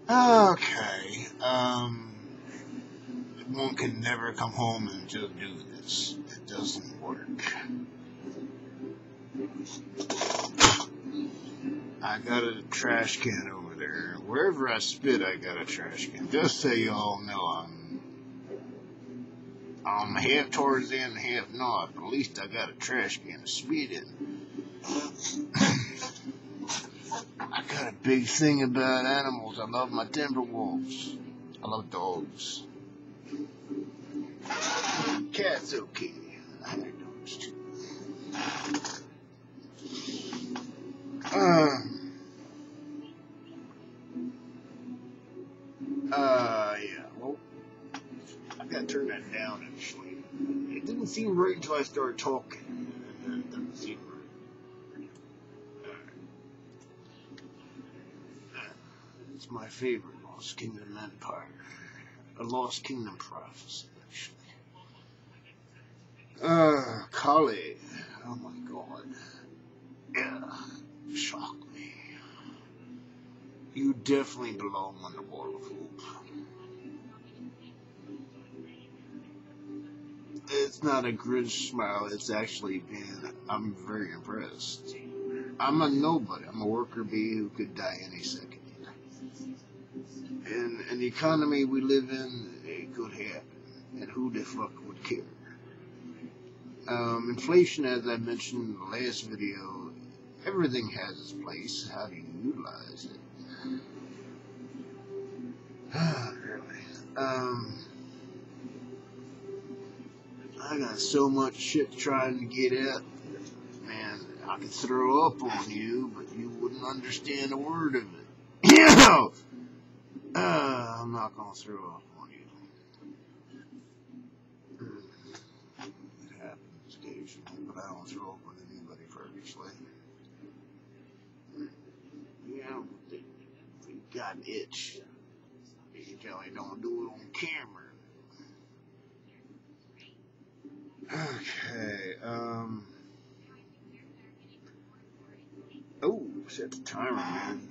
Okay. One can never come home and just do this. It doesn't work. I got a trash can over there. Wherever I spit, I got a trash can. Just so you all know, I'm half Tarzan, half not. But at least I got a trash can to spit in. I got a big thing about animals. I love my timber wolves. I love dogs. Cats okay. I like dogs too. Yeah. Well, I gotta turn that down actually. It didn't seem right until I started talking. It doesn't seem right. It's my favorite Lost Kingdom Empire. A Lost Kingdom prophecy, actually. Kali. Oh my god. Yeah. Shock me. You definitely belong on the Wall of Hope. It's not a Grinch smile, it's actually been, I'm very impressed. I'm a nobody. I'm a worker bee who could die any second. In the economy we live in, it could happen. And who the fuck would care? Inflation, as I mentioned in the last video, everything has its place. How do you utilize it? Really. I got so much shit trying to get at. Man, I could throw up on you, but you wouldn't understand a word of it. You know! I'm not gonna throw up on you. It happens occasionally, but I don't throw up on anybody purposely. You know, they got an itch. You tell me don't do it on camera. Okay, oh, set the timer, man.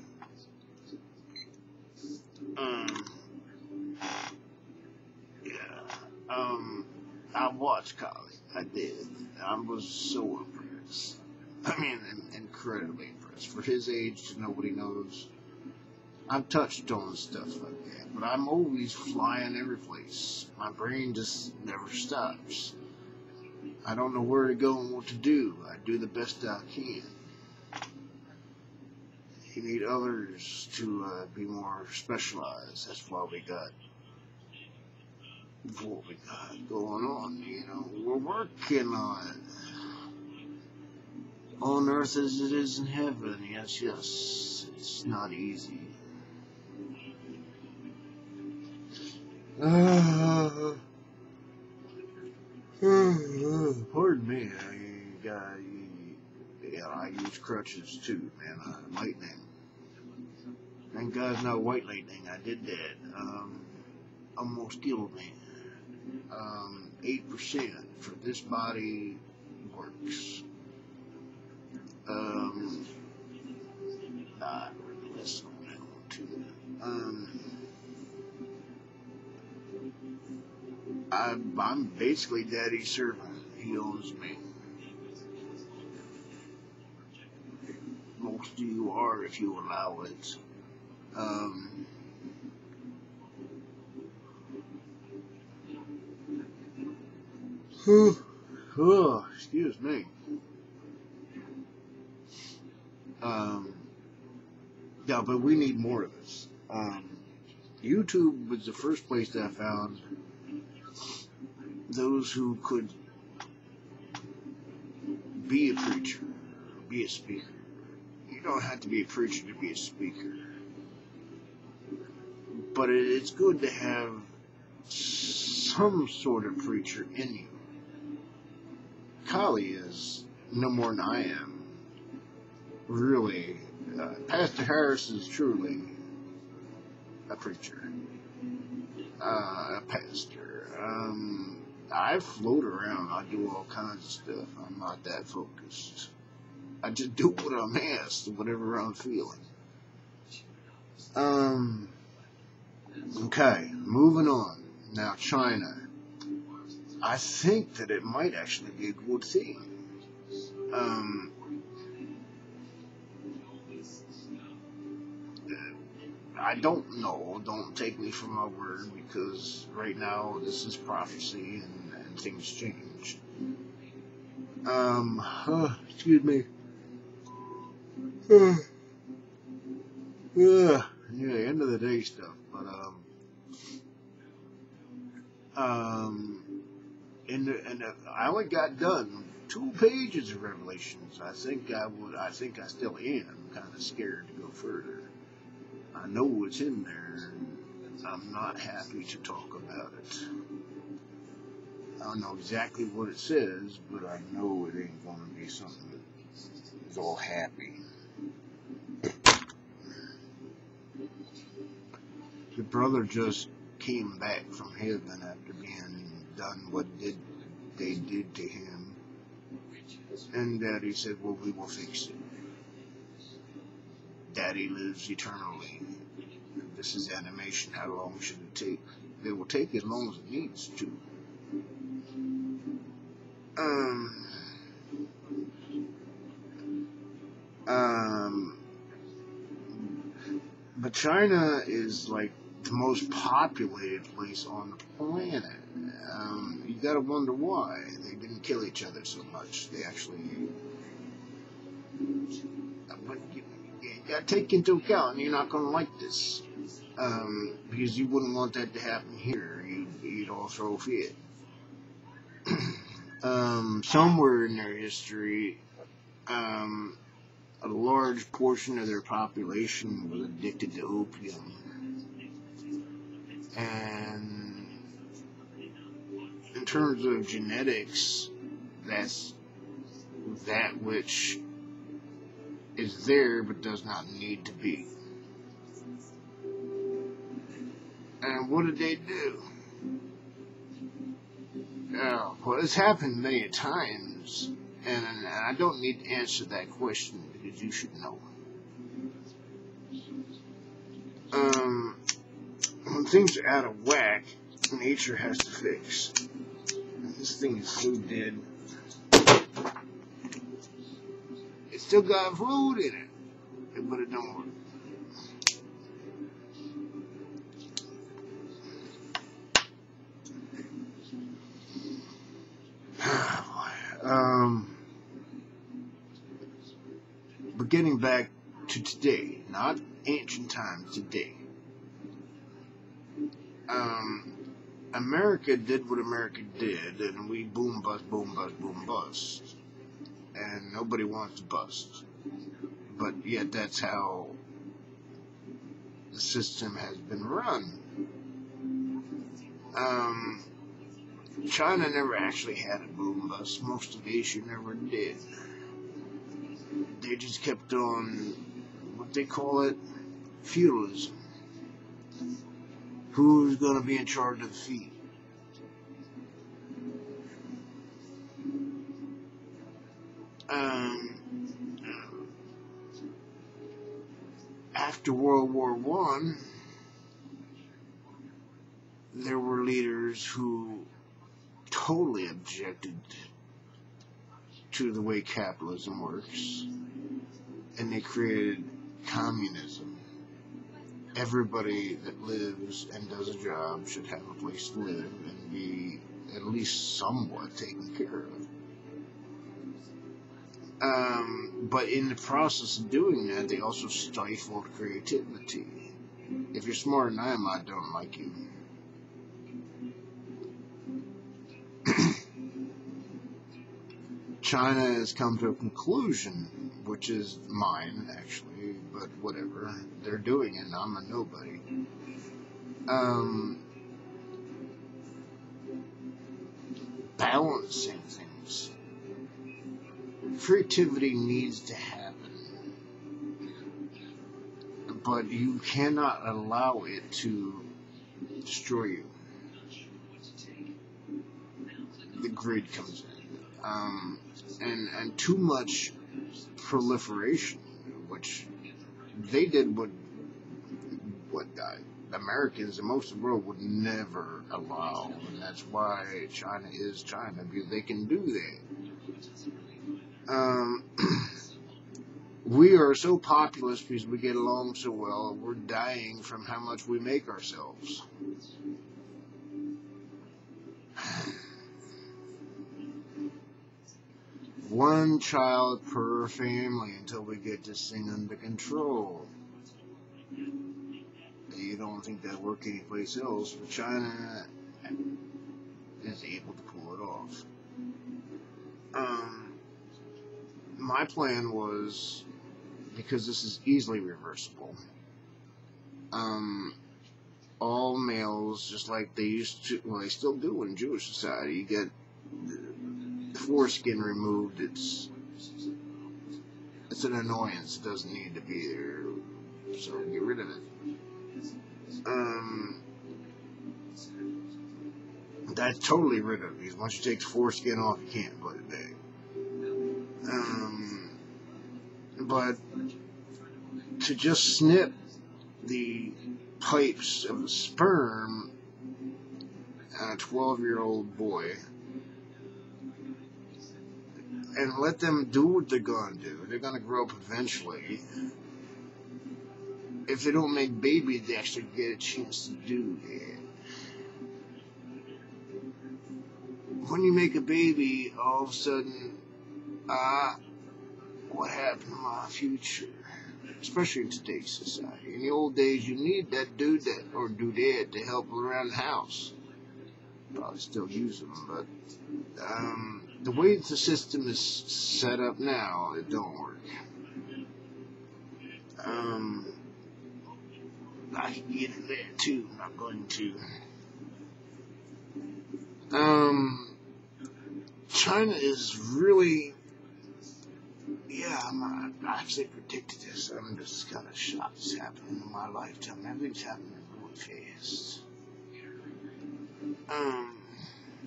Yeah, I watched Kali. I did. I was so impressed. I mean, incredibly impressed. For his age, to know what he knows. I've touched on stuff like that, but I'm always flying every place. My brain just never stops. I don't know where to go and what to do. I do the best I can. You need others to be more specialized. That's why we got what we got going on. You know, we're working on it. On earth as it is in heaven. Yes, yes. It's not easy. Pardon me. I use crutches too, man. Lightning. Thank God it's not white lightning. I did that. Almost killed me. 8% for this body works. Not really listen on that one too. I'm basically daddy's servant. He owns me. Most of you are, if you allow it. Excuse me. Yeah, but we need more of this. YouTube was the first place that I found those who could be a preacher, be a speaker. You don't have to be a preacher to be a speaker. But it's good to have some sort of preacher in you. Kali is no more than I am. Really. Pastor Harris is truly a preacher. A pastor. I float around. I do all kinds of stuff. I'm not that focused. I just do what I'm asked, whatever I'm feeling. Okay, moving on. Now, China. I think that it might actually be a good thing. Um, I don't know. Don't take me for my word because right now this is prophecy and things change. Excuse me. Yeah, end of the day stuff. But um, I only got done 2 pages of Revelations. I think I would. I think I still am kind of scared to go further. I know what's in there, and I'm not happy to talk about it. I don't know exactly what it says, but I know it ain't gonna be something that's all happy. The brother just came back from heaven after being done what they did to him. And Daddy said, well, we will fix it. Daddy lives eternally. This is animation. How long should it take? It will take as long as it needs to. But China is like the most populated place on the planet. You gotta wonder why they didn't kill each other so much. They actually, but you gotta take into account, you're not gonna like this, because you wouldn't want that to happen here. You'd all throw a fit. Somewhere in their history, a large portion of their population was addicted to opium. And in terms of genetics, that's that which is there but does not need to be. And what did they do? Well, it's happened many times, and I don't need to answer that question because you should know. When things are out of whack, nature has to fix. This thing is so dead. It's still got food in it, but it don't work. But getting back to today, not ancient times, today. America did what America did, and we boom, bust, boom, bust, boom, bust. And nobody wants to bust. But yet that's how the system has been run. China never actually had a boom bust. Most of Asia never did. They just kept on, what they call it, feudalism. Who's going to be in charge of the feet? After World War I, there were leaders who totally objected to the way capitalism works, and they created communism. Everybody that lives and does a job should have a place to live and be at least somewhat taken care of. But in the process of doing that, they also stifled creativity. If you're smarter than I am, I don't like you. China has come to a conclusion, which is mine, actually, but whatever. They're doing it, and I'm a nobody. Balancing things. Creativity needs to happen, but you cannot allow it to destroy you. The grid comes in. And too much proliferation, which they did what died. Americans and most of the world would never allow. And that's why China is China, because they can do that. We are so populous because we get along so well, we're dying from how much we make ourselves. One child per family until we get this thing under control. You don't think that work anyplace else, but China is able to pull it off. My plan was, because this is easily reversible, all males, just like they used to, well, they still do in Jewish society, you get the foreskin removed. It's an annoyance. It doesn't need to be there, so get rid of it. That's totally rid of it, because once you take the foreskin off, you can't put it back. But to just snip the pipes of the sperm on a 12-year-old boy and let them do what they're going to do. They're going to grow up eventually. If they don't make babies, they actually get a chance to do that. When you make a baby, all of a sudden, what happened to my future? Especially in today's society. In the old days, you need that dudette or dudette to help around the house. Probably still use them, but the way the system is set up now, it don't work. I can get in there too. I'm not going to. China is really, I actually predicted this. I'm just kind of shocked it's happening in my lifetime. Everything's happening really fast.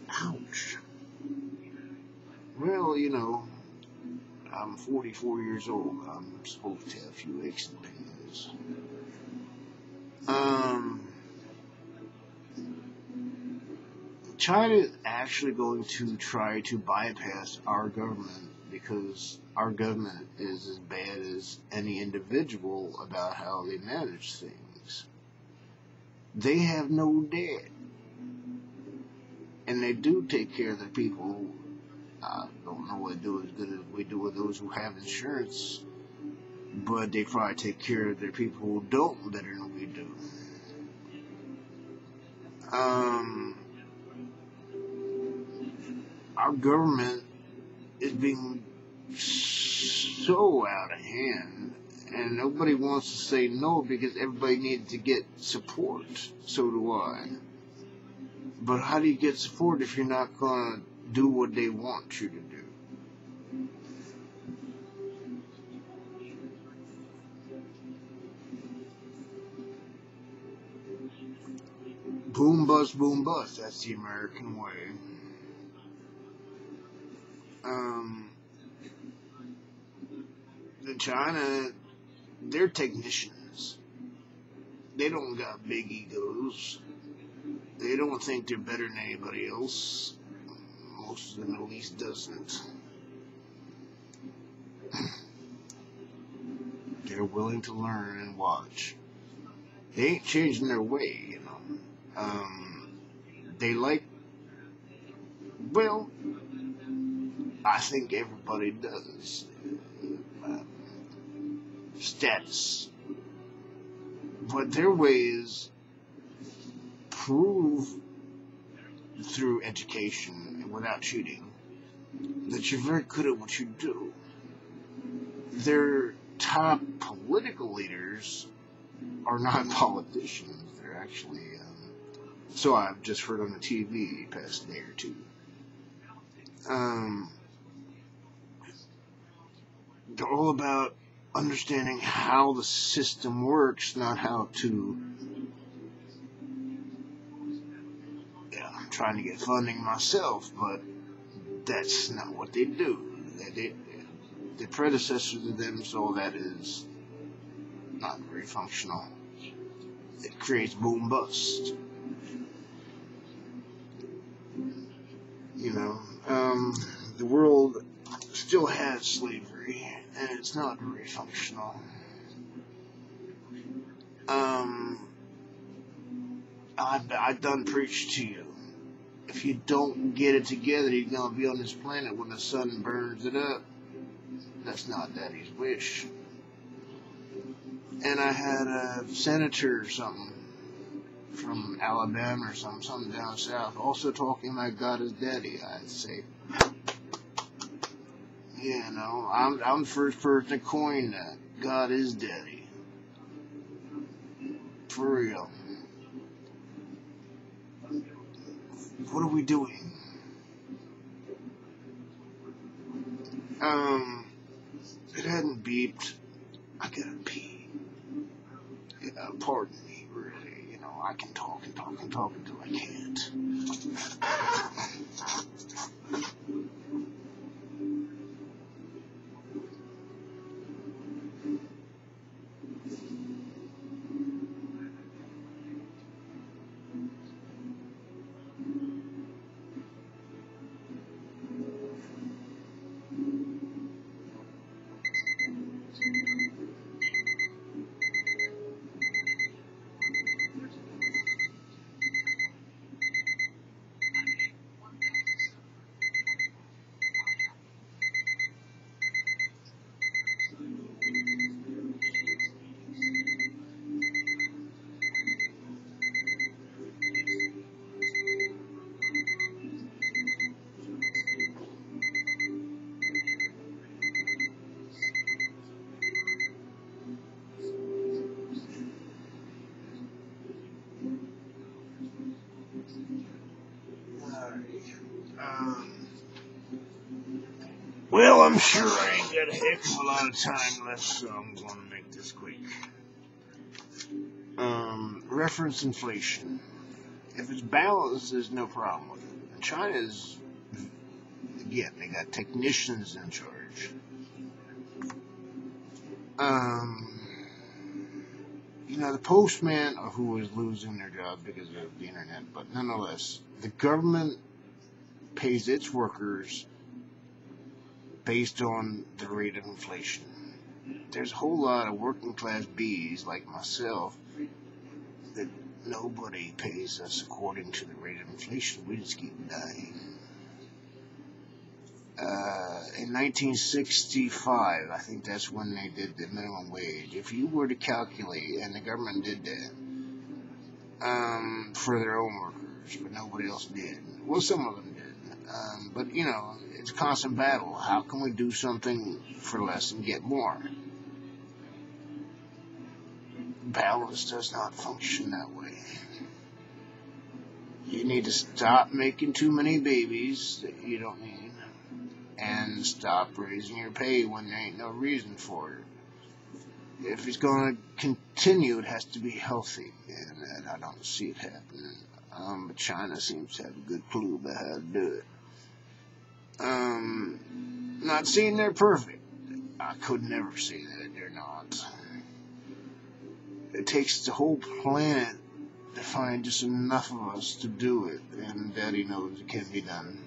Ouch. Well, I'm 44 years old. I'm supposed to have a few aches and pains. China is actually going to try to bypass our government because our government is as bad as any individual about how they manage things. They have no debt. And they do take care of their people. I don't know what they do as good as we do with those who have insurance, but they probably take care of their people who don't better than we do. Our government is being so out of hand, and nobody wants to say no because everybody needs to get support. So do I. But how do you get support if you're not going to do what they want you to do? Boom, bust, that's the American way. In China, they're technicians. They don't got big egos. They don't think they're better than anybody else. Most of the Middle East doesn't. They're willing to learn and watch. They ain't changing their way, They like, well, I think everybody does. Status. But their way is prove through education and without cheating that you're very good at what you do. Their top political leaders are not politicians. They're actually, so I've just heard on the TV the past day or two. They're all about understanding how the system works, not how to, I'm trying to get funding myself, but that's not what they do. The predecessor to them, so that is not very functional. It creates boom bust. You know, the world still has slavery, and it's not very functional. I done preached to you. If you don't get it together, you're gonna be on this planet when the sun burns it up. That's not Daddy's wish. And I had a senator or something from Alabama or something down south, also talking like God is Daddy. I'd say, yeah, no, I'm the first person to coin that. God is Daddy. For real. What are we doing? It hadn't beeped. I gotta pee. Yeah, pardon me, really. You know, I can talk and talk and talk until I can't. Well, I'm sure I ain't got a heck of a lot of time left, so I'm going to make this quick. Reference inflation. If it's balanced, there's no problem with it. And China's, again, they got technicians in charge. You know, the postman, who is losing their job because of the internet, but nonetheless, the government pays its workers based on the rate of inflation. There's a whole lot of working class bees like myself that nobody pays us according to the rate of inflation. We just keep dying. In 1965, I think that's when they did the minimum wage. If you were to calculate, and the government did that for their own workers, but nobody else did. Well, some of them did. But, you know, it's a constant battle. How can we do something for less and get more? Balance does not function that way. You need to stop making too many babies that you don't need, and stop raising your pay when there ain't no reason for it. If it's going to continue, it has to be healthy, and I don't see it happening. But China seems to have a good clue about how to do it. Not saying they're perfect. I could never say that they're not. It takes the whole planet to find just enough of us to do it, and Daddy knows it can be done.